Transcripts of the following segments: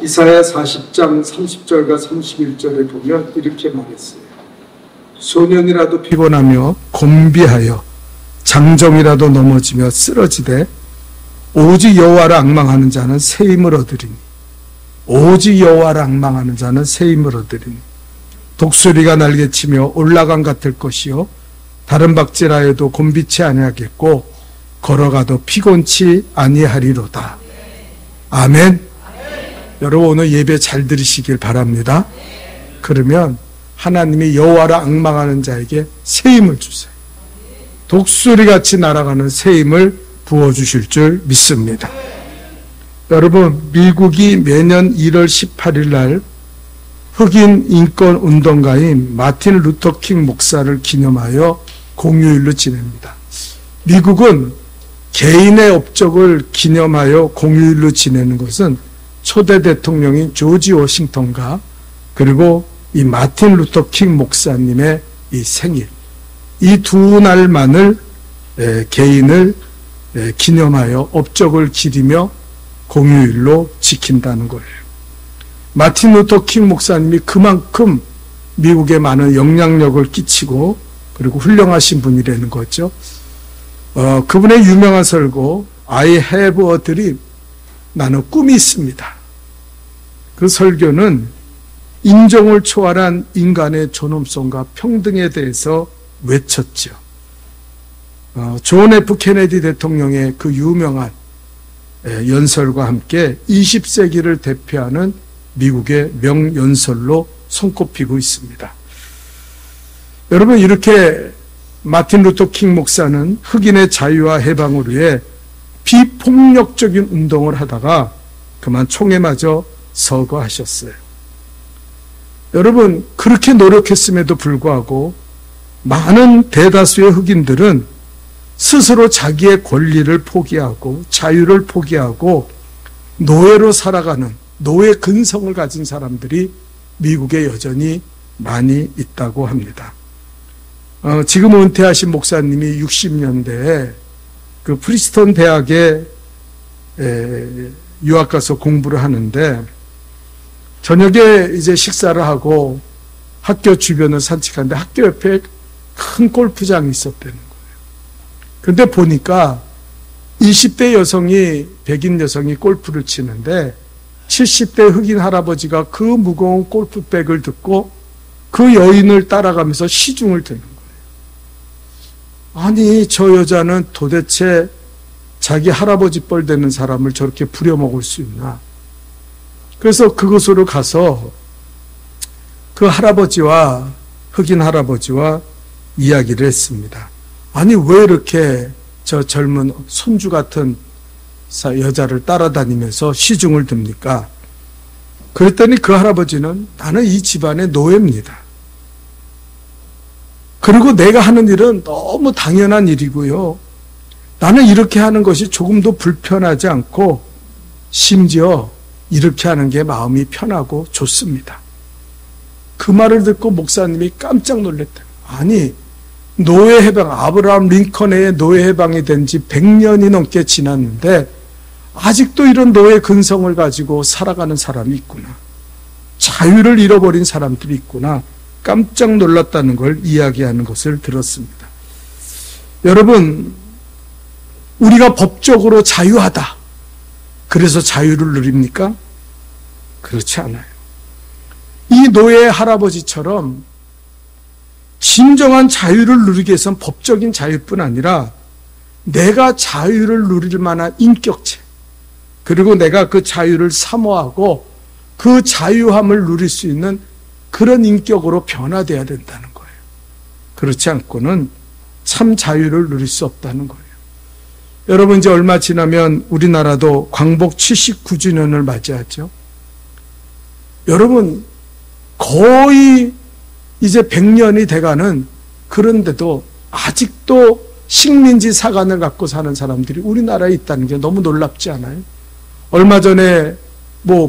이사야 40장 30절과 31절에 보면 이렇게 말했어요. 소년이라도 피곤하며 곤비하여 장정이라도 넘어지며 쓰러지되 오직 여호와를 앙망하는 자는 새 힘을 얻으리니 오직 여호와를 앙망하는 자는 새 힘을 얻으리니 독수리가 날개치며 올라감 같을 것이요 다른 박질하여도 곤비치 아니하겠고 걸어가도 피곤치 아니하리로다. 아멘. 여러분 오늘 예배 잘 들으시길 바랍니다. 그러면 하나님이 여호와를 앙망하는 자에게 새 힘을 주세요. 독수리같이 날아가는 새 힘을 부어주실 줄 믿습니다. 여러분 미국이 매년 1월 18일 날 흑인 인권 운동가인 마틴 루터 킹 목사를 기념하여 공휴일로 지냅니다. 미국은 개인의 업적을 기념하여 공휴일로 지내는 것은 초대 대통령인 조지 워싱턴과 그리고 이 마틴 루터 킹 목사님의 이 생일, 이 두 날만을 개인을 기념하여 업적을 기리며 공휴일로 지킨다는 거예요. 마틴 루터 킹 목사님이 그만큼 미국에 많은 영향력을 끼치고 그리고 훌륭하신 분이라는 거죠. 그분의 유명한 설교 I have a dream, 나는 꿈이 있습니다. 그 설교는 인종을 초월한 인간의 존엄성과 평등에 대해서 외쳤죠. 존 F 케네디 대통령의 그 유명한 연설과 함께 20세기를 대표하는 미국의 명연설로 손꼽히고 있습니다. 여러분 이렇게 마틴 루터 킹 목사는 흑인의 자유와 해방을 위해 비폭력적인 운동을 하다가 그만 총에 맞아 서거하셨어요. 여러분 그렇게 노력했음에도 불구하고 많은 대다수의 흑인들은 스스로 자기의 권리를 포기하고 자유를 포기하고 노예로 살아가는 노예 근성을 가진 사람들이 미국에 여전히 많이 있다고 합니다. 지금 은퇴하신 목사님이 60년대에 그 프리스턴 대학에 유학 가서 공부를 하는데 저녁에 이제 식사를 하고 학교 주변을 산책하는데 학교 옆에 큰 골프장이 있었다는 거예요. 근데 보니까 20대 여성이, 백인 여성이 골프를 치는데 70대 흑인 할아버지가 그 무거운 골프백을 듣고 그 여인을 따라가면서 시중을 드는 거예요. 아니 저 여자는 도대체 자기 할아버지 뻘 되는 사람을 저렇게 부려먹을 수 있나. 그래서 그곳으로 가서 그 할아버지와 흑인 할아버지와 이야기를 했습니다. 아니 왜 이렇게 저 젊은 손주 같은 여자를 따라다니면서 시중을 듭니까? 그랬더니 그 할아버지는 나는 이 집안의 노예입니다. 그리고 내가 하는 일은 너무 당연한 일이고요. 나는 이렇게 하는 것이 조금도 불편하지 않고 심지어 이렇게 하는 게 마음이 편하고 좋습니다. 그 말을 듣고 목사님이 깜짝 놀랐대요. 아니 노예 해방, 아브라함 링컨의 노예 해방이 된 지 100년이 넘게 지났는데 아직도 이런 노예 근성을 가지고 살아가는 사람이 있구나. 자유를 잃어버린 사람들이 있구나. 깜짝 놀랐다는 걸 이야기하는 것을 들었습니다. 여러분, 우리가 법적으로 자유하다. 그래서 자유를 누립니까? 그렇지 않아요. 이 노예 할아버지처럼 진정한 자유를 누리기 위해서는 법적인 자유뿐 아니라 내가 자유를 누릴 만한 인격체, 그리고 내가 그 자유를 사모하고 그 자유함을 누릴 수 있는 그런 인격으로 변화돼야 된다는 거예요. 그렇지 않고는 참 자유를 누릴 수 없다는 거예요. 여러분 이제 얼마 지나면 우리나라도 광복 79주년을 맞이하죠. 여러분 거의 이제 100년이 돼가는, 그런데도 아직도 식민지 사관을 갖고 사는 사람들이 우리나라에 있다는 게 너무 놀랍지 않아요? 얼마 전에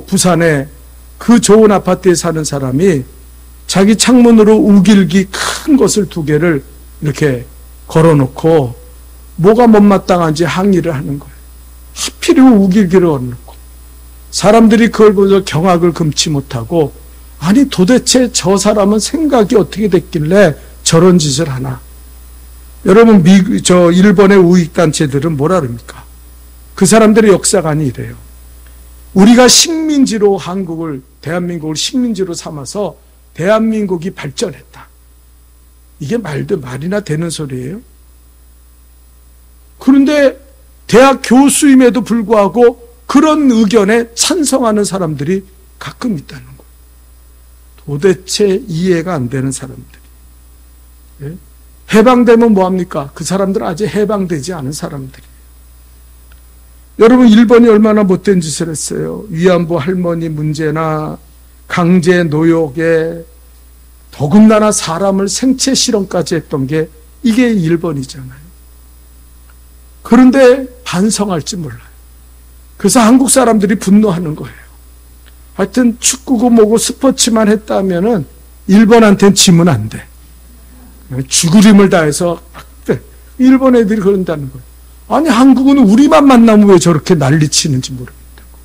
부산에 그 좋은 아파트에 사는 사람이 자기 창문으로 우길기 큰 것을 2개를 이렇게 걸어놓고 뭐가 못마땅한지 항의를 하는 거예요. 하필이면 우길기를 걸어놓고. 사람들이 그걸 보면서 경악을 금치 못하고, 아니 도대체 저 사람은 생각이 어떻게 됐길래 저런 짓을 하나. 여러분, 일본의 우익단체들은 뭐라 그럽니까? 그 사람들의 역사관이 이래요. 우리가 식민지로 대한민국을 식민지로 삼아서 대한민국이 발전했다. 이게 말이나 되는 소리예요? 그런데 대학 교수임에도 불구하고 그런 의견에 찬성하는 사람들이 가끔 있다는 거예요. 도대체 이해가 안 되는 사람들이. 예? 해방되면 뭐합니까? 그 사람들은 아직 해방되지 않은 사람들이에요. 여러분, 일본이 얼마나 못된 짓을 했어요. 위안부 할머니 문제나 강제 노역에 더군다나 사람을 생체 실험까지 했던 게 이게 일본이잖아요. 그런데 반성할지 몰라요. 그래서 한국 사람들이 분노하는 거예요. 하여튼 축구고 뭐고 스포츠만 했다면은 일본한테는 지면 안 돼. 죽을 힘을 다해서 일본 애들이 그런다는 거예요. 아니, 한국은 우리만 만나면 왜 저렇게 난리치는지 모르겠다고.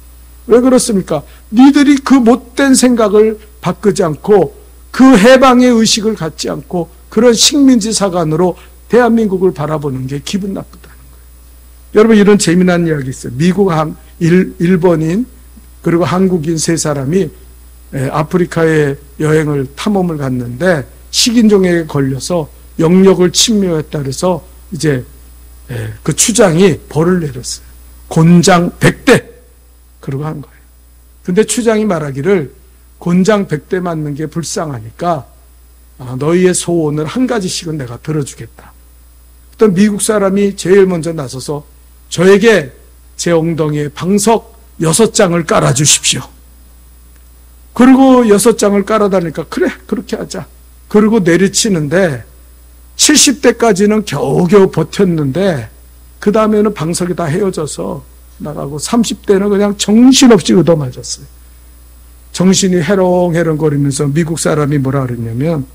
왜 그렇습니까? 니들이 그 못된 생각을 바꾸지 않고 그 해방의 의식을 갖지 않고 그런 식민지 사관으로 대한민국을 바라보는 게 기분 나쁘다는 거예요. 여러분, 이런 재미난 이야기 있어요. 미국, 일본인 그리고 한국인 세 사람이 아프리카에 여행을 탐험을 갔는데 식인종에 걸려서 영역을 침범했다 그래서 이제 그 추장이 벌을 내렸어요. 곤장 100대. 그러고 한 거예요. 근데 추장이 말하기를 곤장 100대 맞는 게 불쌍하니까 너희의 소원을 한 가지씩은 내가 들어주겠다. 어떤 미국 사람이 제일 먼저 나서서 저에게 제 엉덩이에 방석 6장을 깔아주십시오. 그리고 6장을 깔아다니까 그래, 그렇게 하자. 그리고 내리치는데 70대까지는 겨우겨우 버텼는데 그 다음에는 방석이 다 헤어져서 나가고 30대는 그냥 정신없이 얻어맞았어요. 정신이 해롱해롱거리면서 미국 사람이 뭐라 그랬냐면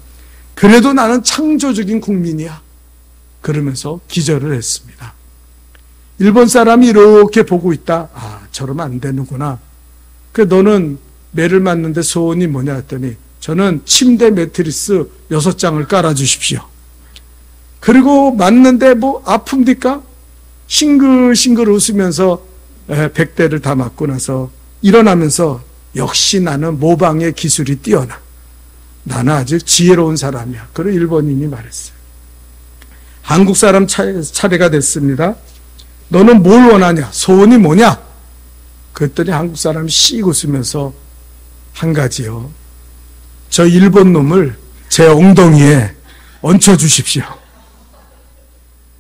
그래도 나는 창조적인 국민이야. 그러면서 기절을 했습니다. 일본 사람이 이렇게 보고 있다. 아, 저러면 안 되는구나. 그 너는 매를 맞는데 소원이 뭐냐 했더니 저는 침대 매트리스 6장을 깔아주십시오. 그리고 맞는데 뭐 아픕니까? 싱글싱글 웃으면서 100대를 다 맞고 나서 일어나면서 역시 나는 모방의 기술이 뛰어나. 나는 아주 지혜로운 사람이야. 그리고 일본인이 말했어요. 한국 사람 차례가 됐습니다. 너는 뭘 원하냐? 소원이 뭐냐? 그랬더니 한국 사람이 씩 웃으면서 한 가지요. 저 일본 놈을 제 엉덩이에 얹혀주십시오.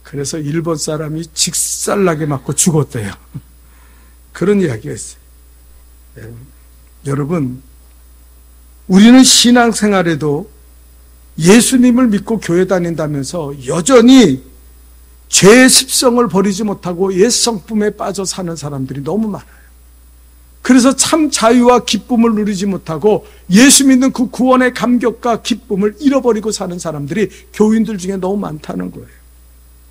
그래서 일본 사람이 직살나게 맞고 죽었대요. 그런 이야기가 있어요. 여러분, 우리는 신앙생활에도 예수님을 믿고 교회 다닌다면서 여전히 죄의 습성을 버리지 못하고 옛 성품에 빠져 사는 사람들이 너무 많아요. 그래서 참 자유와 기쁨을 누리지 못하고 예수 믿는 그 구원의 감격과 기쁨을 잃어버리고 사는 사람들이 교인들 중에 너무 많다는 거예요.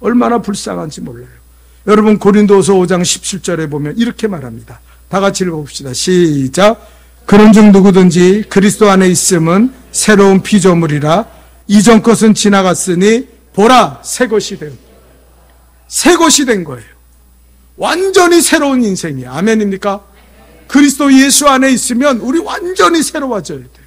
얼마나 불쌍한지 몰라요. 여러분, 고린도서 5장 17절에 보면 이렇게 말합니다. 다 같이 읽어봅시다. 시작. 그런즉 누구든지 그리스도 안에 있음은 새로운 피조물이라 이전 것은 지나갔으니 보라 새 것이 되었다. 새 것이 된 거예요. 완전히 새로운 인생이에요. 아멘입니까? 그리스도 예수 안에 있으면 우리 완전히 새로워져야 돼요.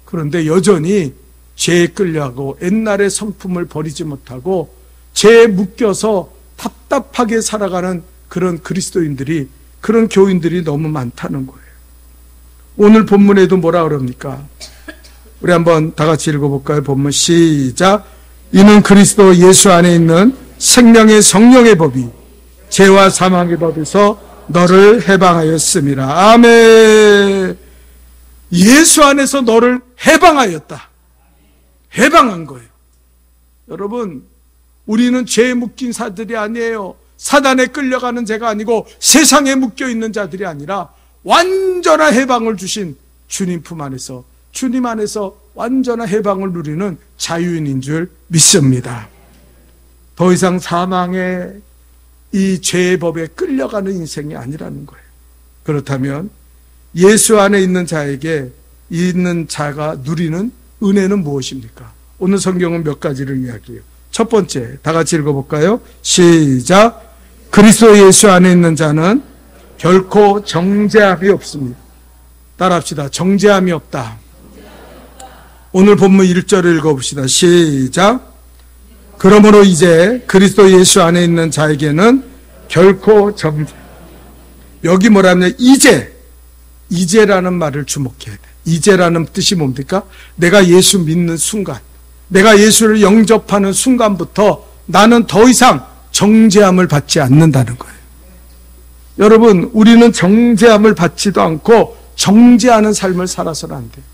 그런데 여전히 죄에 끌려가고 옛날의 성품을 버리지 못하고 죄에 묶여서 답답하게 살아가는 그런 그리스도인들이, 그런 교인들이 너무 많다는 거예요. 오늘 본문에도 뭐라 그럽니까? 우리 한번 다 같이 읽어볼까요? 본문 시작. 이는 그리스도 예수 안에 있는 생명의 성령의 법이 죄와 사망의 법에서 너를 해방하였음이라. 아멘. 예수 안에서 너를 해방하였다. 해방한 거예요. 여러분, 우리는 죄에 묶인 자들이 아니에요. 사단에 끌려가는 자가 아니고 세상에 묶여있는 자들이 아니라 완전한 해방을 주신 주님 품 안에서, 주님 안에서 완전한 해방을 누리는 자유인인 줄 믿습니다. 더 이상 사망의 이 죄의 법에 끌려가는 인생이 아니라는 거예요. 그렇다면 예수 안에 있는 자에게 있는 자가 누리는 은혜는 무엇입니까? 오늘 성경은 몇 가지를 이야기해요. 첫 번째, 다 같이 읽어볼까요? 시작. 그리스도 예수 안에 있는 자는 결코 정죄함이 없습니다. 따라합시다. 정죄함이 없다. 오늘 본문 1절을 읽어봅시다. 시작. 그러므로 이제 그리스도 예수 안에 있는 자에게는 결코 여기 뭐라면 이제라는 말을 주목해야 돼. 이제라는 뜻이 뭡니까? 내가 예수 믿는 순간, 내가 예수를 영접하는 순간부터 나는 더 이상 정죄함을 받지 않는다는 거예요. 여러분, 우리는 정죄함을 받지도 않고 정죄하는 삶을 살아서는 안 돼요.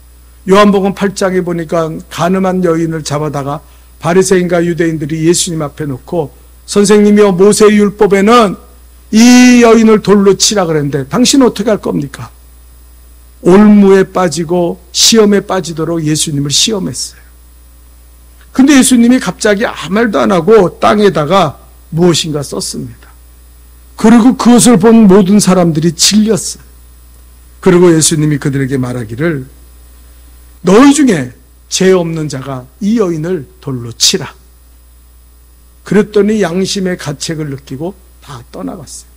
요한복음 8장에 보니까 가늠한 여인을 잡아다가 바리새인과 유대인들이 예수님 앞에 놓고 선생님이여 모세의 율법에는 이 여인을 돌로 치라 그랬는데 당신 어떻게 할 겁니까? 올무에 빠지고 시험에 빠지도록 예수님을 시험했어요. 근데 예수님이 갑자기 아무 말도 안 하고 땅에다가 무엇인가 썼습니다. 그리고 그것을 본 모든 사람들이 질렸어요. 그리고 예수님이 그들에게 말하기를 너희 중에 죄 없는 자가 이 여인을 돌로 치라. 그랬더니 양심의 가책을 느끼고 다 떠나갔어요.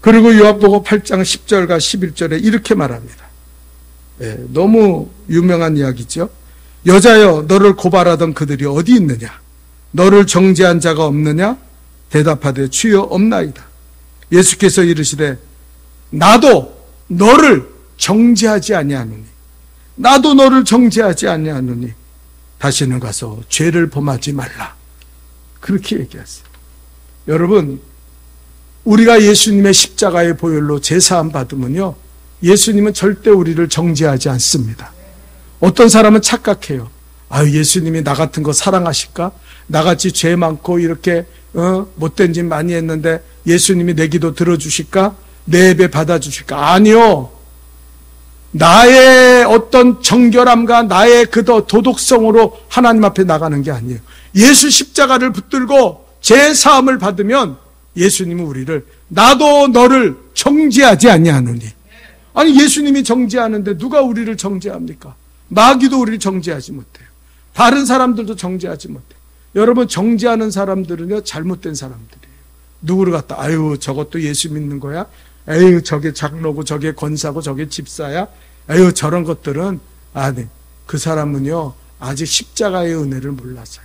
그리고 요한복음 8장 10절과 11절에 이렇게 말합니다. 너무 유명한 이야기죠. 여자여 너를 고발하던 그들이 어디 있느냐? 너를 정죄한 자가 없느냐? 대답하되 주여 없나이다. 예수께서 이르시되 나도 너를 정죄하지 아니하노니 나도 너를 정죄하지 아니하노니 다시는 가서 죄를 범하지 말라. 그렇게 얘기했어요. 여러분, 우리가 예수님의 십자가의 보혈로 제사함 받으면요, 예수님은 절대 우리를 정죄하지 않습니다. 어떤 사람은 착각해요. 예수님이 나 같은 거 사랑하실까? 나같이 죄 많고 이렇게 못된 짓 많이 했는데 예수님이 내 기도 들어주실까? 내 예배 받아주실까? 아니요. 나의 어떤 정결함과 나의 그 도덕성으로 하나님 앞에 나가는 게 아니에요. 예수 십자가를 붙들고 제사함을 받으면 예수님은 우리를 나도 너를 정죄하지 아니하노니. 아니 예수님이 정죄하는데 누가 우리를 정죄합니까? 마귀도 우리를 정죄하지 못해요. 다른 사람들도 정죄하지 못해요. 여러분, 정죄하는 사람들은요 잘못된 사람들이에요. 누구를 갖다 저것도 예수 믿는 거야? 저게 장로고 저게 권사고 저게 집사야? 저런 것들은 그 사람은요 아직 십자가의 은혜를 몰라서요.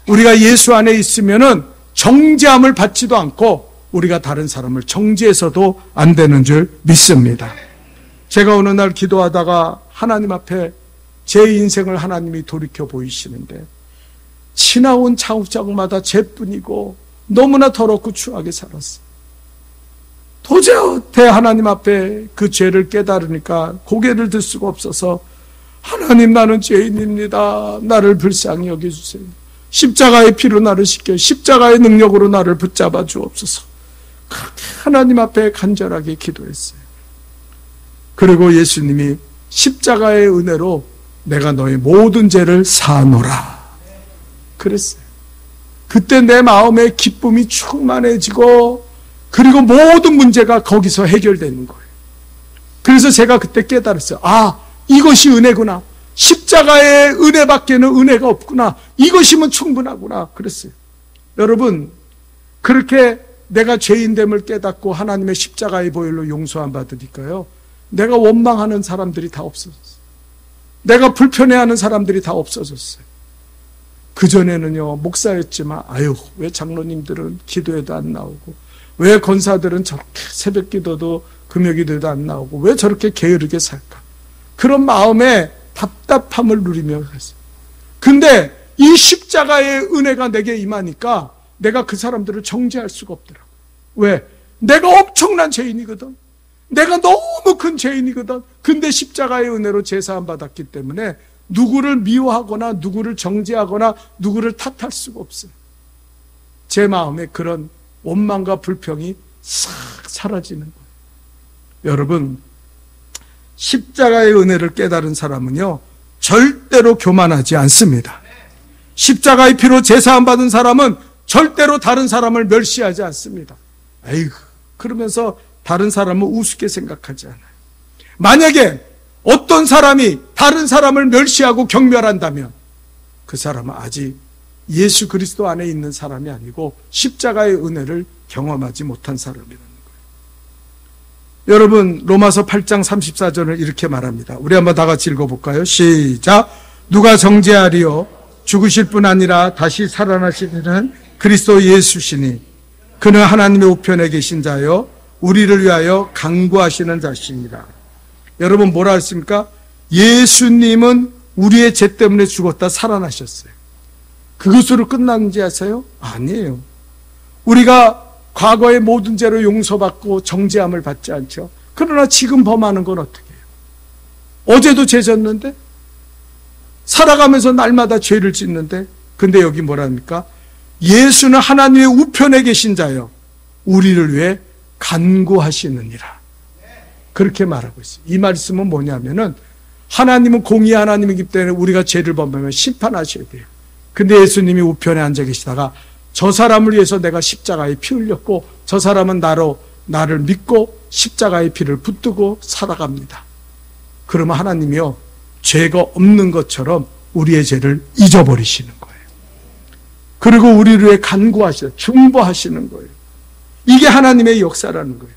우리가 예수 안에 있으면은 정죄함을 받지도 않고 우리가 다른 사람을 정죄해서도 안 되는 줄 믿습니다. 제가 어느 날 기도하다가 하나님 앞에 제 인생을 하나님이 돌이켜 보이시는데 지나온 차후짝마다 죄뿐이고 너무나 더럽고 추하게 살았어요. 도저히 하나님 앞에 그 죄를 깨달으니까 고개를 들 수가 없어서 하나님 나는 죄인입니다. 나를 불쌍히 여겨주세요. 십자가의 피로 나를 씻겨 십자가의 능력으로 나를 붙잡아 주옵소서. 그렇게 하나님 앞에 간절하게 기도했어요. 그리고 예수님이 십자가의 은혜로 내가 너의 모든 죄를 사노라 그랬어요. 그때 내 마음에 기쁨이 충만해지고 그리고 모든 문제가 거기서 해결되는 거예요. 그래서 제가 그때 깨달았어요. 이것이 은혜구나. 십자가의 은혜밖에는 은혜가 없구나. 이것이면 충분하구나. 그랬어요. 여러분, 그렇게 내가 죄인됨을 깨닫고 하나님의 십자가의 보혈로 용서함 받으니까요, 내가 원망하는 사람들이 다 없어졌어요. 내가 불편해하는 사람들이 다 없어졌어요. 그전에는요 목사였지만 왜 장로님들은 기도에도 안 나오고, 왜 권사들은 저렇게 새벽 기도도 금요 기도에도 안 나오고, 왜 저렇게 게으르게 살까, 그런 마음에 답답함을 누리며 했어요. 근데 이 십자가의 은혜가 내게 임하니까 내가 그 사람들을 정죄할 수가 없더라고. 왜? 내가 엄청난 죄인이거든. 내가 너무 큰 죄인이거든. 근데 십자가의 은혜로 제사함 받았기 때문에 누구를 미워하거나 누구를 정죄하거나 누구를 탓할 수가 없어요. 제 마음에 그런 원망과 불평이 싹 사라지는 거예요. 여러분, 십자가의 은혜를 깨달은 사람은요 절대로 교만하지 않습니다. 십자가의 피로 제사함 받은 사람은 절대로 다른 사람을 멸시하지 않습니다. 그러면서 다른 사람을 우습게 생각하지 않아요. 만약에 어떤 사람이 다른 사람을 멸시하고 경멸한다면 그 사람은 아직 예수 그리스도 안에 있는 사람이 아니고 십자가의 은혜를 경험하지 못한 사람이라는 거예요. 여러분, 로마서 8장 34절을 이렇게 말합니다. 우리 한번 다 같이 읽어볼까요? 시작. 누가 정죄하리요? 죽으실 뿐 아니라 다시 살아나시는 그리스도 예수시니 그는 하나님의 우편에 계신 자요 우리를 위하여 간구하시는 자십니다. 여러분, 뭐라 했습니까? 예수님은 우리의 죄 때문에 죽었다 살아나셨어요. 그것으로 끝났는지 아세요? 아니에요. 우리가 과거의 모든 죄로 용서받고 정죄함을 받지 않죠. 그러나 지금 범하는 건 어떻게 해요? 어제도 죄 졌는데, 살아가면서 날마다 죄를 짓는데, 근데 여기 뭐랍니까? 예수는 하나님의 우편에 계신 자요 우리를 위해 간구하시느니라. 그렇게 말하고 있어요. 이 말씀은 뭐냐면은 하나님은 공의의 하나님이기 때문에 우리가 죄를 범하면 심판하셔야 돼요. 근데 예수님이 우편에 앉아 계시다가 저 사람을 위해서 내가 십자가에 피 흘렸고 저 사람은 나를 믿고 십자가의 피를 붙들고 살아갑니다. 그러면 하나님이요 죄가 없는 것처럼 우리의 죄를 잊어버리시는 거예요. 그리고 우리를 위해 간구하시는, 중보하시는 거예요. 이게 하나님의 역사라는 거예요.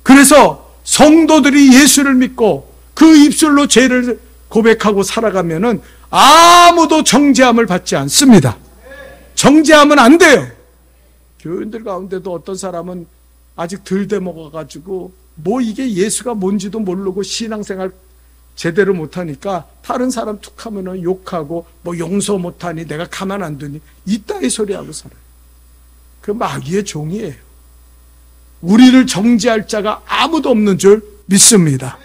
그래서 성도들이 예수를 믿고 그 입술로 죄를 고백하고 살아가면은 아무도 정죄함을 받지 않습니다. 정죄하면 안 돼요. 교인들 가운데도 어떤 사람은 아직 덜 돼먹어가지고 뭐 이게 예수가 뭔지도 모르고 신앙생활 제대로 못하니까 다른 사람 툭 하면은 욕하고 뭐 용서 못하니 내가 가만 안 두니 이따위 소리하고 살아요. 그 마귀의 종이에요. 우리를 정죄할 자가 아무도 없는 줄 믿습니다.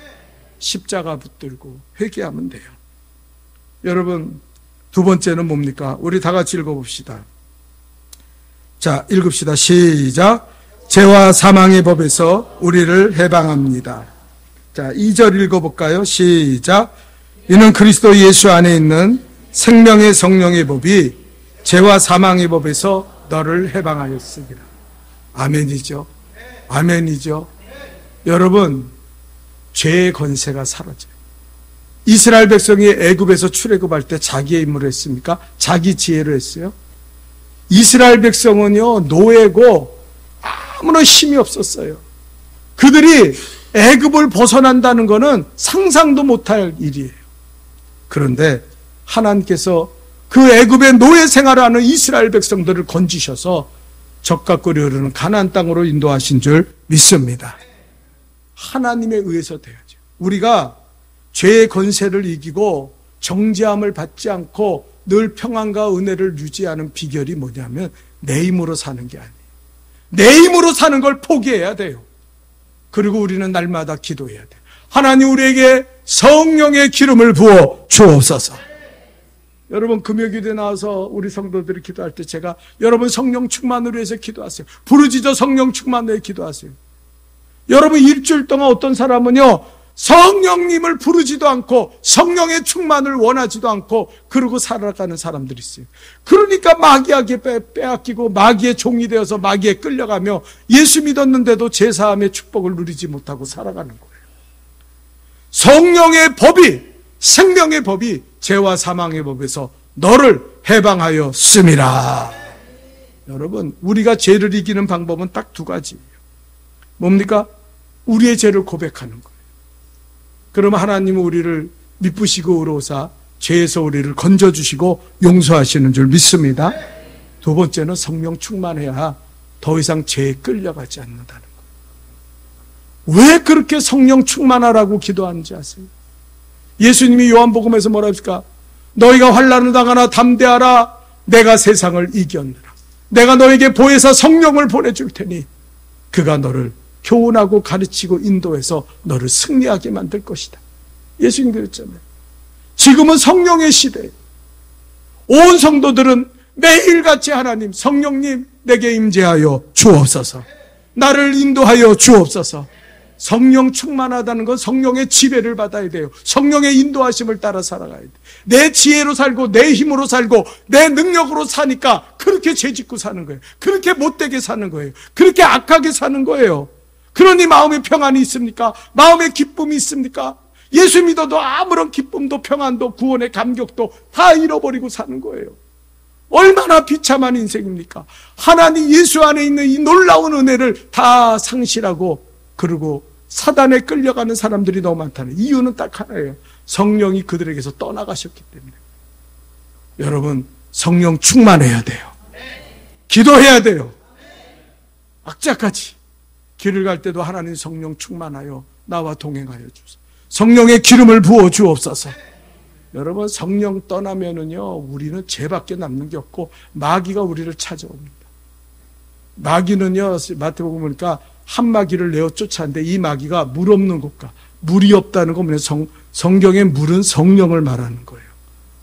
십자가 붙들고 회개하면 돼요. 여러분, 두 번째는 뭡니까? 우리 다 같이 읽어봅시다. 자, 읽읍시다. 시작. 죄와 사망의 법에서 우리를 해방합니다. 자, 2절 읽어볼까요? 시작. 이는 그리스도 예수 안에 있는 생명의 성령의 법이 죄와 사망의 법에서 너를 해방하였습니다. 아멘이죠. 아멘이죠. 여러분, 죄의 권세가 사라져요. 이스라엘 백성이 애굽에서 출애굽할 때 자기의 힘으로 했습니까? 자기 지혜로 했어요? 이스라엘 백성은요 노예고 아무런 힘이 없었어요. 그들이 애굽을 벗어난다는 것은 상상도 못할 일이에요. 그런데 하나님께서 그 애굽의 노예 생활하는 이스라엘 백성들을 건지셔서 적과 꿀이 흐르는 가나안 땅으로 인도하신 줄 믿습니다. 하나님에 의해서 돼야죠. 우리가 죄의 권세를 이기고 정죄함을 받지 않고 늘 평안과 은혜를 유지하는 비결이 뭐냐면 내 힘으로 사는 게 아니에요. 내 힘으로 사는 걸 포기해야 돼요. 그리고 우리는 날마다 기도해야 돼요. 하나님 우리에게 성령의 기름을 부어 주옵소서. 여러분 금요기도에 나와서 우리 성도들이 기도할 때 제가 여러분 성령 충만을 위해서 기도하세요. 부르짖어 성령 충만을 위해 기도하세요. 여러분 일주일 동안 어떤 사람은요 성령님을 부르지도 않고 성령의 충만을 원하지도 않고 그러고 살아가는 사람들이 있어요. 그러니까 마귀에게 빼앗기고 마귀의 종이 되어서 마귀에 끌려가며 예수 믿었는데도 제사함의 축복을 누리지 못하고 살아가는 거예요. 성령의 법이, 생명의 법이 죄와 사망의 법에서 너를 해방하였음이라. 여러분 우리가 죄를 이기는 방법은 딱 두 가지예요. 뭡니까? 우리의 죄를 고백하는 거예요. 그러면 하나님은 우리를 미쁘시고 의로우사 죄에서 우리를 건져주시고 용서하시는 줄 믿습니다. 두 번째는 성령 충만해야 더 이상 죄에 끌려가지 않는다는 거예요. 왜 그렇게 성령 충만하라고 기도하는지 아세요? 예수님이 요한복음에서 뭐라 합니까? 너희가 환난을 당하나 담대하라. 내가 세상을 이겼느라. 내가 너에게 보혜사 성령을 보내줄 테니 그가 너를 교훈하고 가르치고 인도해서 너를 승리하게 만들 것이다. 예수님 그랬잖아요. 지금은 성령의 시대예요. 온 성도들은 매일같이 하나님 성령님 내게 임재하여 주옵소서. 나를 인도하여 주옵소서. 성령 충만하다는 건 성령의 지배를 받아야 돼요. 성령의 인도하심을 따라 살아가야 돼요. 내 지혜로 살고 내 힘으로 살고 내 능력으로 사니까 그렇게 죄짓고 사는 거예요. 그렇게 못되게 사는 거예요. 그렇게 악하게 사는 거예요. 그러니 마음에 평안이 있습니까? 마음에 기쁨이 있습니까? 예수 믿어도 아무런 기쁨도 평안도 구원의 감격도 다 잃어버리고 사는 거예요. 얼마나 비참한 인생입니까? 하나님 예수 안에 있는 이 놀라운 은혜를 다 상실하고 그리고 사단에 끌려가는 사람들이 너무 많다는 이유는 딱 하나예요. 성령이 그들에게서 떠나가셨기 때문에. 여러분, 성령 충만해야 돼요. 기도해야 돼요. 악자까지 길을 갈 때도 하나님 성령 충만하여 나와 동행하여 주소서. 성령의 기름을 부어 주옵소서. 여러분, 성령 떠나면은요, 우리는 죄밖에 남는 게 없고 마귀가 우리를 찾아옵니다. 마귀는요, 마태복음 보니까 한 마귀를 내어 쫓아왔는데 이 마귀가 물 없는 곳과 물이 없다는 거 뭐냐면 성경의 물은 성령을 말하는 거예요.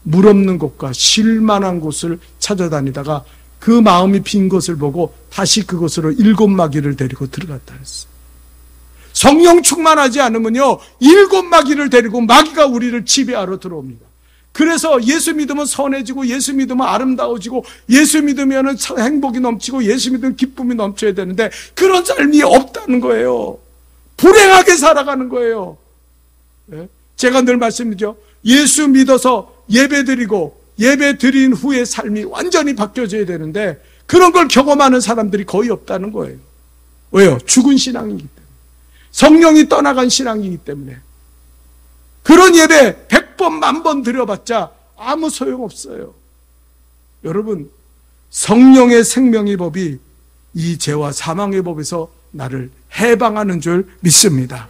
물 없는 곳과 쉴만한 곳을 찾아다니다가 그 마음이 빈 것을 보고 다시 그곳으로 7 마귀를 데리고 들어갔다 했어요. 성령 충만하지 않으면요, 7 마귀를 데리고 마귀가 우리를 지배하러 들어옵니다. 그래서 예수 믿으면 선해지고 예수 믿으면 아름다워지고 예수 믿으면 행복이 넘치고 예수 믿으면 기쁨이 넘쳐야 되는데 그런 삶이 없다는 거예요. 불행하게 살아가는 거예요. 제가 늘 말씀드리죠. 예수 믿어서 예배드리고 예배드린 후의 삶이 완전히 바뀌어져야 되는데 그런 걸 경험하는 사람들이 거의 없다는 거예요. 왜요? 죽은 신앙이기 때문에. 성령이 떠나간 신앙이기 때문에. 그런 예배 100번, 1000번 드려봤자 아무 소용없어요. 여러분, 성령의 생명의 법이 이 죄와 사망의 법에서 나를 해방하는 줄 믿습니다.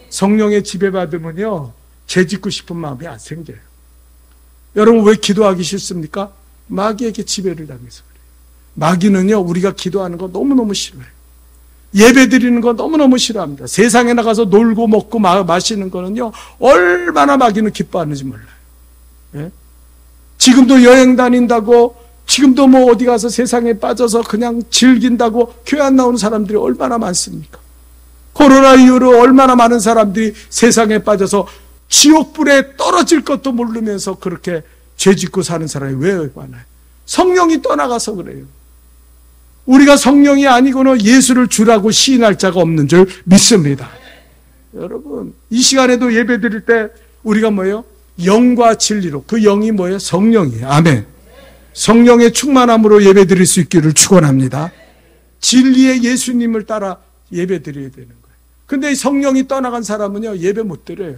성령의 지배받으면요, 죄 짓고 싶은 마음이 안 생겨요. 여러분, 왜 기도하기 싫습니까? 마귀에게 지배를 당해서 그래요. 마귀는요, 우리가 기도하는 거 너무너무 싫어해요. 예배 드리는 거 너무너무 싫어합니다. 세상에 나가서 놀고 먹고 마시는 거는요, 얼마나 마귀는 기뻐하는지 몰라요. 예? 지금도 여행 다닌다고, 지금도 뭐 어디 가서 세상에 빠져서 그냥 즐긴다고 교회 안 나오는 사람들이 얼마나 많습니까? 코로나 이후로 얼마나 많은 사람들이 세상에 빠져서 지옥불에 떨어질 것도 모르면서 그렇게 죄 짓고 사는 사람이 왜 많아요? 성령이 떠나가서 그래요. 우리가 성령이 아니고는 예수를 주라고 시인할 자가 없는 줄 믿습니다. 여러분, 이 시간에도 예배 드릴 때 우리가 뭐예요? 영과 진리로. 그 영이 뭐예요? 성령이에요. 아멘. 성령의 충만함으로 예배 드릴 수 있기를 축원합니다. 진리의 예수님을 따라 예배 드려야 되는 거예요. 근데 성령이 떠나간 사람은요, 예배 못 드려요.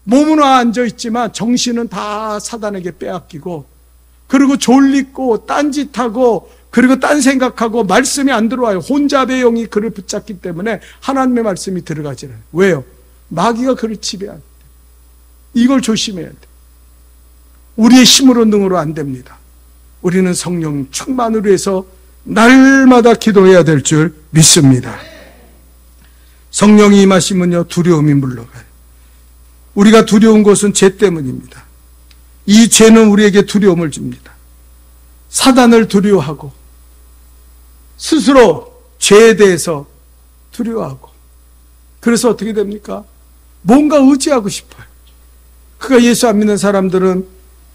몸은 앉아있지만 정신은 다 사단에게 빼앗기고, 그리고 졸리고 딴짓하고 그리고 딴 생각하고 말씀이 안 들어와요. 혼잡의 영이 그를 붙잡기 때문에 하나님의 말씀이 들어가지 않아요. 왜요? 마귀가 그를 지배하기 때문에. 이걸 조심해야 돼요. 우리의 힘으로 능으로 안 됩니다. 우리는 성령 충만으로 해서 날마다 기도해야 될 줄 믿습니다. 성령이 임하시면요, 두려움이 물러가요. 우리가 두려운 것은 죄 때문입니다. 이 죄는 우리에게 두려움을 줍니다. 사단을 두려워하고 스스로 죄에 대해서 두려워하고, 그래서 어떻게 됩니까? 뭔가 의지하고 싶어요. 그러니까 예수 안 믿는 사람들은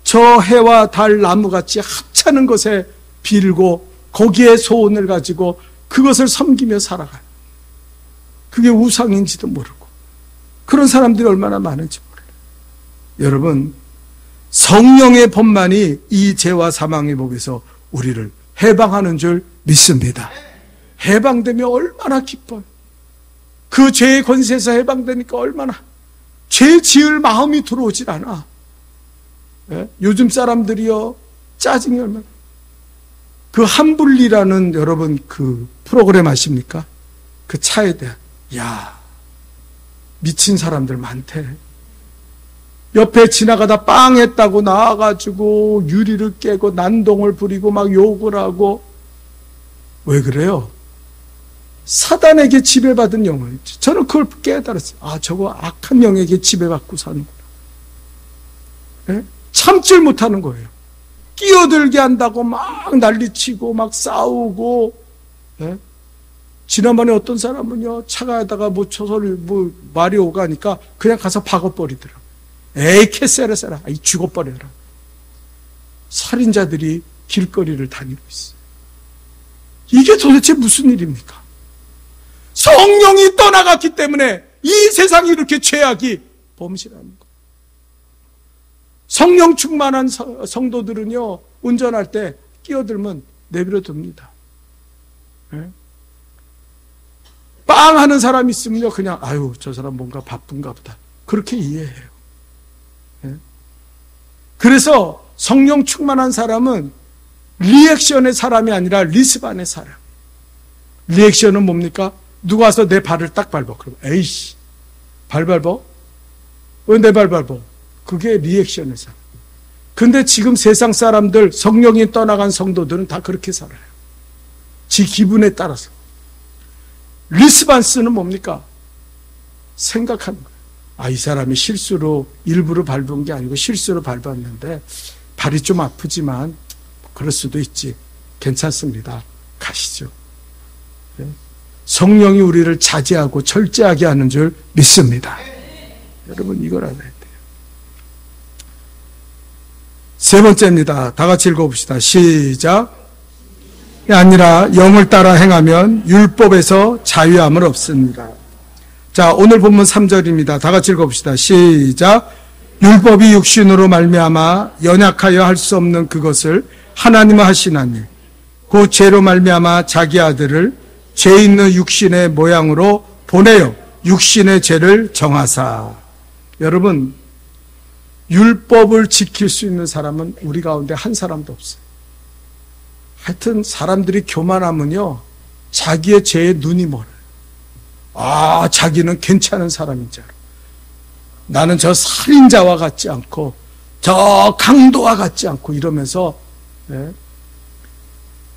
저 해와 달 나무같이 합찮은 것에 빌고 거기에 소원을 가지고 그것을 섬기며 살아가요. 그게 우상인지도 모르고. 그런 사람들이 얼마나 많은지 몰라요. 여러분, 성령의 법만이 이 죄와 사망의 법에서 우리를 해방하는 줄 믿습니다. 해방되면 얼마나 기뻐요. 그 죄의 권세에서 해방되니까 얼마나, 죄 지을 마음이 들어오질 않아. 예? 요즘 사람들이요, 짜증이 얼마나. 그 한불리라는 여러분 그 프로그램 아십니까? 그 차에 대한, 미친 사람들 많대. 옆에 지나가다 빵 했다고 나와가지고 유리를 깨고 난동을 부리고 막 욕을 하고. 왜 그래요? 사단에게 지배받은 영혼. 저는 그걸 깨달았어요. 저거 악한 영에게 지배받고 사는구나. 네? 참질 못하는 거예요. 끼어들게 한다고 막 난리치고 막 싸우고. 네? 지난번에 어떤 사람은요, 차가다가 말이 오가니까 그냥 가서 박아버리더라고요. 에이, 캐세라세라. 죽어버려라. 살인자들이 길거리를 다니고 있어요. 이게 도대체 무슨 일입니까? 성령이 떠나갔기 때문에 이 세상이 이렇게 죄악이 범실하는 거예요. 성령 충만한 성도들은요, 운전할 때 끼어들면 내버려 둡니다. 네? 빵 하는 사람 있으면요, 그냥, 아유, 저 사람 뭔가 바쁜가 보다. 그렇게 이해해요. 네? 그래서 성령 충만한 사람은 리액션의 사람이 아니라 리스반의 사람. 리액션은 뭡니까? 누가 와서 내 발을 딱 밟아. 그럼, 에이씨, 발 밟아? 왜 내 발 밟아? 그게 리액션의 사람. 근데 지금 세상 사람들, 성령이 떠나간 성도들은 다 그렇게 살아요. 지 기분에 따라서. 리스반스는 뭡니까? 생각하는 거예요. 아, 이 사람이 실수로 일부러 밟은 게 아니고 실수로 밟았는데 발이 좀 아프지만 그럴 수도 있지. 괜찮습니다. 가시죠. 네? 성령이 우리를 자제하고 절제하게 하는 줄 믿습니다. 여러분, 이걸 알아야 돼요. 세 번째입니다. 다 같이 읽어봅시다. 시작. 아니라 영을 따라 행하면 율법에서 자유함을 얻습니다. 자, 오늘 본문 3절입니다. 다 같이 읽어봅시다. 시작. 율법이 육신으로 말미암아 연약하여 할 수 없는 그것을 하나님은 하시나니 그 죄로 말미암아 자기 아들을 죄 있는 육신의 모양으로 보내어 육신의 죄를 정하사. 여러분, 율법을 지킬 수 있는 사람은 우리 가운데 한 사람도 없어요. 하여튼 사람들이 교만하면요, 자기의 죄에 눈이 멀어요. 아, 자기는 괜찮은 사람인 줄 알아. 나는 저 살인자와 같지 않고 저 강도와 같지 않고 이러면서, 네?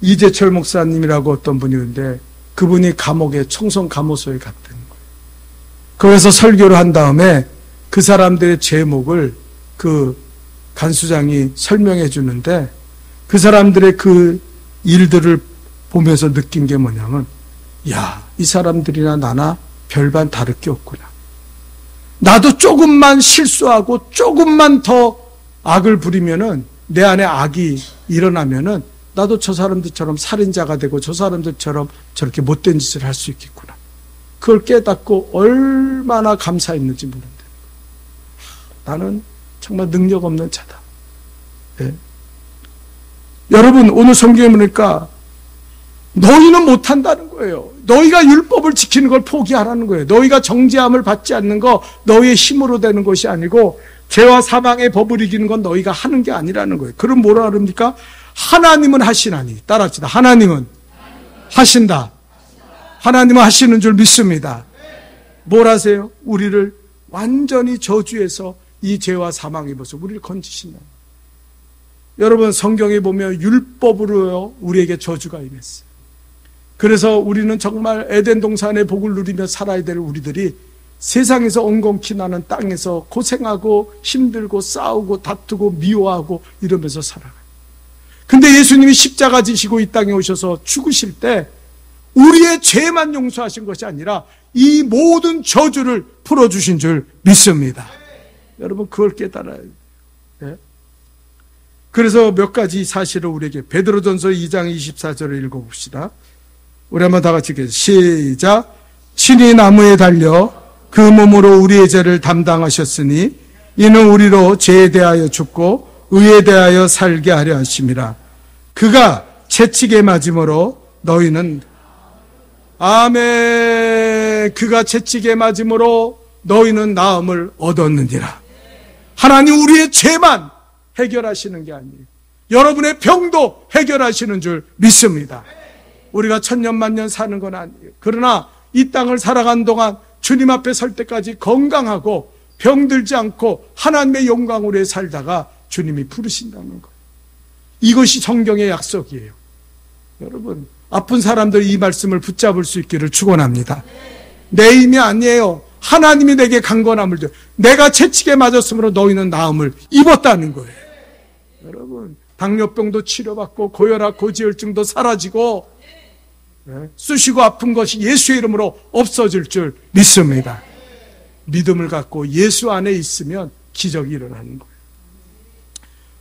이재철 목사님이라고 어떤 분이 있는데 그분이 감옥에, 청송 감호소에 갔다는 거예요. 그래서 설교를 한 다음에 그 사람들의 제목을 그 간수장이 설명해 주는데 그 사람들의 그 일들을 보면서 느낀 게 뭐냐면, 야, 이 사람들이나 나나 별반 다를 게 없구나. 나도 조금만 실수하고 조금만 더 악을 부리면은, 내 안에 악이 일어나면은 나도 저 사람들처럼 살인자가 되고 저 사람들처럼 저렇게 못된 짓을 할 수 있겠구나. 그걸 깨닫고 얼마나 감사했는지 모른다. 나는 정말 능력 없는 자다. 네. 여러분, 오늘 성경에 보니까 너희는 못한다는 거예요. 너희가 율법을 지키는 걸 포기하라는 거예요. 너희가 정죄함을 받지 않는 거 너희의 힘으로 되는 것이 아니고 죄와 사망의 법을 이기는 건 너희가 하는 게 아니라는 거예요. 그럼 뭐라 그럽니까? 하나님은 하시나니. 따라합시다. 하나님은 하신다. 하나님은 하시는 줄 믿습니다. 뭘 하세요? 우리를 완전히 저주해서 이 죄와 사망의 법에서 우리를 건지신다. 여러분, 성경에 보면 율법으로요, 우리에게 저주가 임했어요. 그래서 우리는 정말 에덴 동산의 복을 누리며 살아야 될 우리들이 세상에서 엉겅퀴 나는 땅에서 고생하고 힘들고 싸우고 다투고 미워하고 이러면서 살아가요. 근데 예수님이 십자가 지시고 이 땅에 오셔서 죽으실 때 우리의 죄만 용서하신 것이 아니라 이 모든 저주를 풀어주신 줄 믿습니다. 여러분, 그걸 깨달아야 돼요. 네? 그래서 몇 가지 사실을 우리에게, 베드로전서 2장 24절을 읽어봅시다. 우리 한번 다 같이 시작. 친히 나무에 달려 그 몸으로 우리의 죄를 담당하셨으니 이는 우리로 죄에 대하여 죽고 의에 대하여 살게 하려 하심이라. 그가 채찍에 맞음으로 너희는, 아멘, 그가 채찍에 맞음으로 너희는 나음을 얻었느니라. 하나님 우리의 죄만 해결하시는 게 아니에요. 여러분의 병도 해결하시는 줄 믿습니다. 우리가 천년만년 사는 건 아니에요. 그러나 이 땅을 살아간 동안 주님 앞에 설 때까지 건강하고 병들지 않고 하나님의 영광으로 살다가 주님이 부르신다는 거예요. 이것이 성경의 약속이에요. 여러분, 아픈 사람들 이 말씀을 붙잡을 수 있기를 축원합니다. 내 힘이 아니에요. 하나님이 내게 강건함을 줘. 내가 채찍에 맞았으므로 너희는 나음을 입었다는 거예요. 여러분, 당뇨병도 치료받고 고혈압, 고지혈증도 사라지고 쑤시고 아픈 것이 예수의 이름으로 없어질 줄 믿습니다. 믿음을 갖고 예수 안에 있으면 기적이 일어나는 거예요.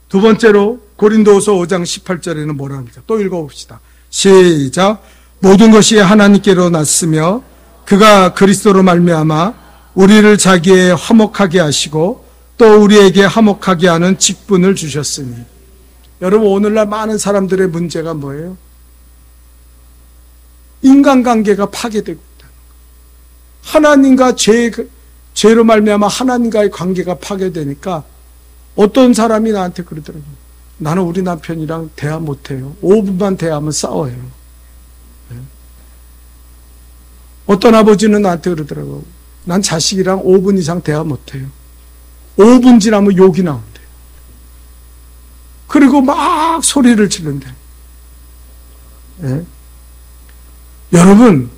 두 번째로 고린도후서 5장 18절에는 뭐라 합니까? 또 읽어봅시다. 시작. 모든 것이 하나님께로 났으며 그가 그리스도로 말미암아 우리를 자기의 화목하게 하시고 또 우리에게 화목하게 하는 직분을 주셨으니. 여러분, 오늘날 많은 사람들의 문제가 뭐예요? 인간관계가 파괴되고 있다는 거예요. 하나님과 죄로 말미암아 하나님과의 관계가 파괴되니까 어떤 사람이 나한테 그러더라고요. 나는 우리 남편이랑 대화 못해요. 5분만 대화하면 싸워요. 어떤 아버지는 나한테 그러더라고요. 난 자식이랑 5분 이상 대화 못해요. 5분 지나면 욕이 나온대요. 그리고 막 소리를 지른대요. 예? 여러분,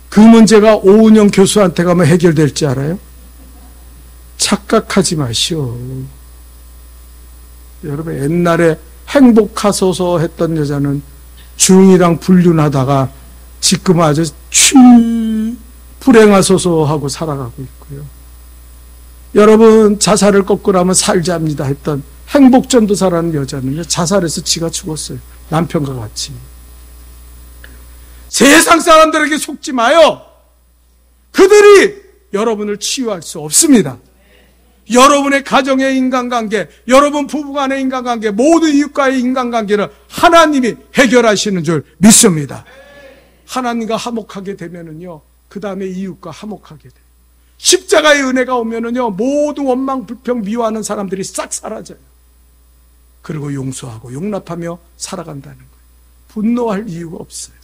그 문제가 오은영 교수한테 가면 해결될지 알아요? 착각하지 마시오. 여러분, 옛날에 행복하소서 했던 여자는 중이랑 불륜하다가 지금 아주 불행하소서 하고 살아가고 있고요. 여러분, 자살을 거꾸로 하면 살자입니다 했던 행복전도사라는 여자는요, 자살해서 지가 죽었어요. 남편과 같이. 세상 사람들에게 속지 마요. 그들이 여러분을 치유할 수 없습니다. 여러분의 가정의 인간관계, 여러분 부부간의 인간관계, 모든 이웃과의 인간관계를 하나님이 해결하시는 줄 믿습니다. 하나님과 화목하게 되면은요, 그 다음에 이웃과 화목하게 돼요. 십자가의 은혜가 오면은요, 모든 원망, 불평, 미워하는 사람들이 싹 사라져요. 그리고 용서하고 용납하며 살아간다는 거예요. 분노할 이유가 없어요.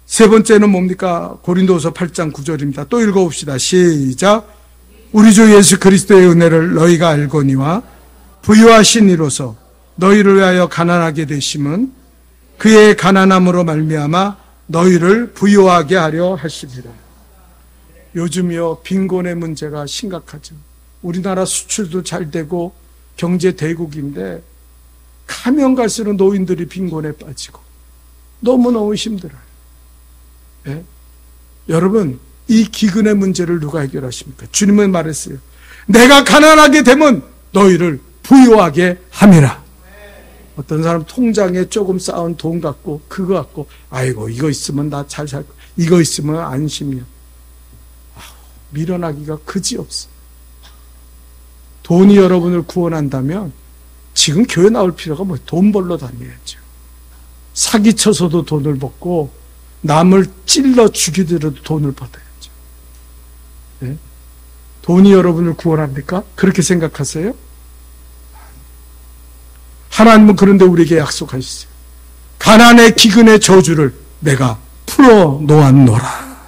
세 번째는 뭡니까? 고린도후서 8장 9절입니다. 또 읽어봅시다. 시작. 우리 주 예수 그리스도의 은혜를 너희가 알거니와 부유하신 이로서 너희를 위하여 가난하게 되심은 그의 가난함으로 말미암아 너희를 부유하게 하려 하십니다. 요즘요, 빈곤의 문제가 심각하죠. 우리나라 수출도 잘 되고 경제 대국인데 가면 갈수록 노인들이 빈곤에 빠지고 너무너무 힘들어요. 예? 여러분, 이 기근의 문제를 누가 해결하십니까? 주님은 말했어요. 내가 가난하게 되면 너희를 부유하게 함이라. 어떤 사람 통장에 조금 쌓은 돈 갖고 그거 갖고 아이고 이거 있으면 나 잘 살 거야. 이거 있으면 안심이야. 밀어나기가 그지없어. 돈이 여러분을 구원한다면 지금 교회 나올 필요가 뭐예요? 돈 벌러 다녀야죠. 사기쳐서도 돈을 벌고 남을 찔러 죽이더라도 돈을 받아야죠. 네? 돈이 여러분을 구원합니까? 그렇게 생각하세요? 하나님은 그런데 우리에게 약속하셨어요. 가난의 기근의 저주를 내가 풀어 놓았노라.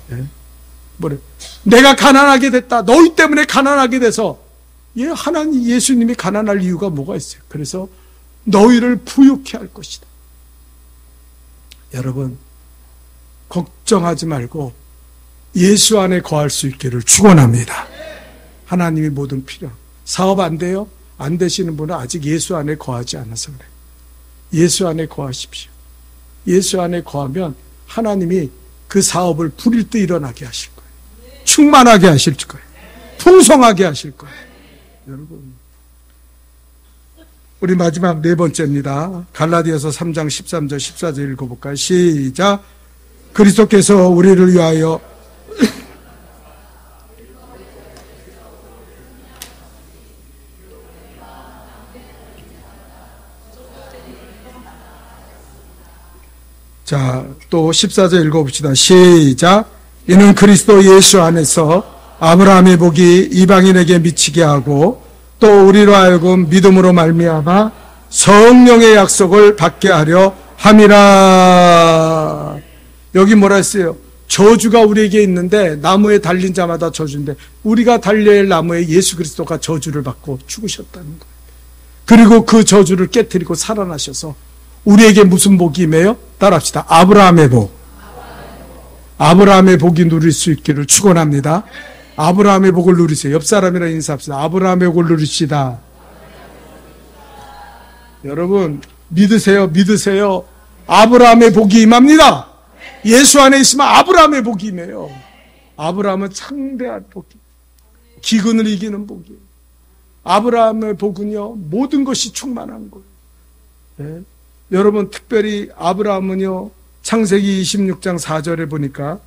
네? 뭐래? 내가 가난하게 됐다. 너희 때문에 가난하게 돼서 하나님 예수님이 가난할 이유가 뭐가 있어요? 그래서 너희를 부유케 할 것이다. 여러분, 걱정하지 말고 예수 안에 거할 수 있기를 축원합니다. 하나님이 모든 필요. 사업 안 돼요? 안 되시는 분은 아직 예수 안에 거하지 않아서 그래요. 예수 안에 거하십시오. 예수 안에 거하면 하나님이 그 사업을 불일 듯 일어나게 하실 거예요. 충만하게 하실 거예요. 풍성하게 하실 거예요. 여러분, 우리 마지막 네 번째입니다. 갈라디아서 3장 13절 14절 읽어볼까요? 시작. 그리스도께서 우리를 위하여 자, 또 14절 읽어봅시다. 시작. 이는 그리스도 예수 안에서 아브라함의 복이 이방인에게 미치게 하고 또 우리로 하여금 믿음으로 말미암아 성령의 약속을 받게 하려 함이라. 여기 뭐라 했어요? 저주가 우리에게 있는데 나무에 달린 자마다 저주인데 우리가 달려야 할 나무에 예수 그리스도가 저주를 받고 죽으셨다는 거예요. 그리고 그 저주를 깨뜨리고 살아나셔서 우리에게 무슨 복이 임해요? 따라합시다. 아브라함의 복. 아브라함의 복이 누릴 수 있기를 축원합니다. 아브라함의 복을 누리세요. 옆 사람이랑 인사합시다. 아브라함의 복을 누리시다. 여러분, 믿으세요. 믿으세요. 아브라함의 복이 임합니다. 예수 안에 있으면 아브라함의 복이 임해요. 아브라함은 창대한 복이, 기근을 이기는 복이에요. 아브라함의 복은요, 모든 것이 충만한 거예요. 네? 여러분, 특별히 아브라함은요, 창세기 26장 4절에 보니까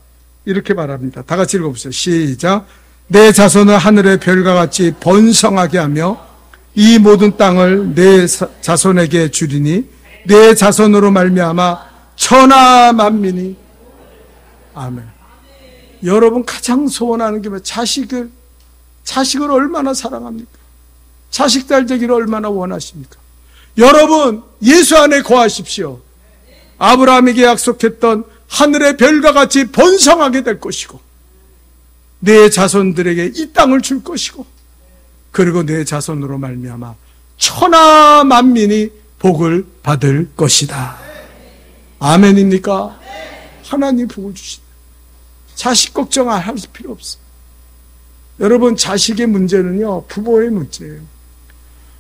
이렇게 말합니다. 다 같이 읽어보세요. 시작. 내 자손을 하늘의 별과 같이 번성하게 하며 이 모든 땅을 내 자손에게 주리니 내 자손으로 말미암아 천하 만민이. 아멘. 여러분 가장 소원하는 게 자식을 얼마나 사랑합니까? 자식 잘 되기를 얼마나 원하십니까? 여러분 예수 안에 거하십시오. 아브라함에게 약속했던 하늘의 별과 같이 번성하게 될 것이고 내 자손들에게 이 땅을 줄 것이고 그리고 내 자손으로 말미암아 천하 만민이 복을 받을 것이다. 아멘입니까? 하나님 복을 주신다. 자식 걱정 안 할 필요 없어요. 여러분 자식의 문제는요 부모의 문제예요.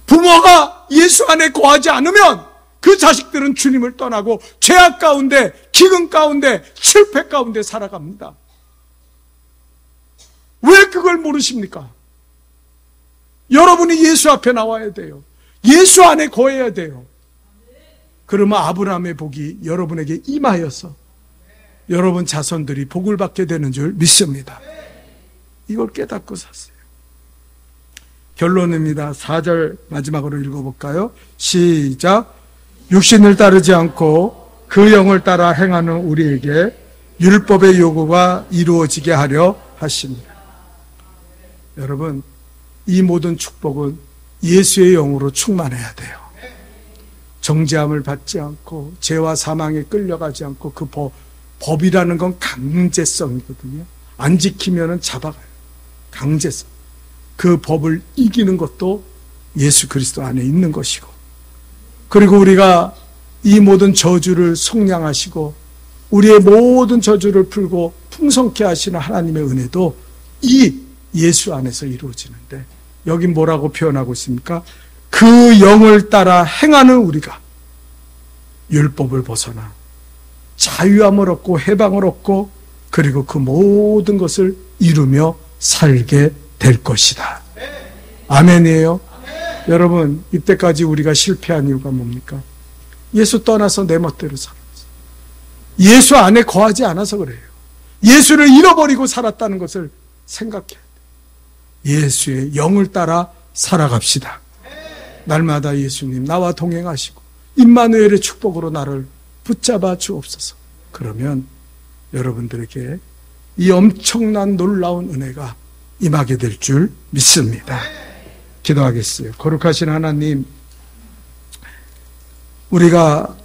부모가 예수 안에 거하지 않으면 그 자식들은 주님을 떠나고 죄악 가운데, 기근 가운데, 실패 가운데 살아갑니다. 왜 그걸 모르십니까? 여러분이 예수 앞에 나와야 돼요. 예수 안에 거해야 돼요. 그러면 아브라함의 복이 여러분에게 임하여서 여러분 자손들이 복을 받게 되는 줄 믿습니다. 이걸 깨닫고 사세요. 결론입니다. 4절 마지막으로 읽어볼까요? 시작. 육신을 따르지 않고 그 영을 따라 행하는 우리에게 율법의 요구가 이루어지게 하려 하십니다. 여러분, 이 모든 축복은 예수의 영으로 충만해야 돼요. 정죄함을 받지 않고 죄와 사망에 끌려가지 않고 그 법이라는 건 강제성이거든요. 안 지키면은 잡아가요. 강제성. 그 법을 이기는 것도 예수 그리스도 안에 있는 것이고, 그리고 우리가 이 모든 저주를 속량하시고 우리의 모든 저주를 풀고 풍성케 하시는 하나님의 은혜도 이 예수 안에서 이루어지는데, 여기 뭐라고 표현하고 있습니까? 그 영을 따라 행하는 우리가 율법을 벗어나 자유함을 얻고 해방을 얻고 그리고 그 모든 것을 이루며 살게 될 것이다. 아멘이에요. 여러분, 이때까지 우리가 실패한 이유가 뭡니까? 예수 떠나서 내 멋대로 살았어요. 예수 안에 거하지 않아서 그래요. 예수를 잃어버리고 살았다는 것을 생각해야 돼요. 예수의 영을 따라 살아갑시다. 날마다 예수님 나와 동행하시고 임마누엘의 축복으로 나를 붙잡아 주옵소서. 그러면 여러분들에게 이 엄청난 놀라운 은혜가 임하게 될 줄 믿습니다. 기도하겠어요. 거룩하신 하나님, 우리가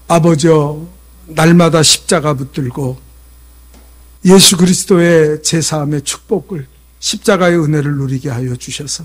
아버지여 날마다 십자가 붙들고 예수 그리스도의 제사함의 축복을, 십자가의 은혜를 누리게 하여 주셔서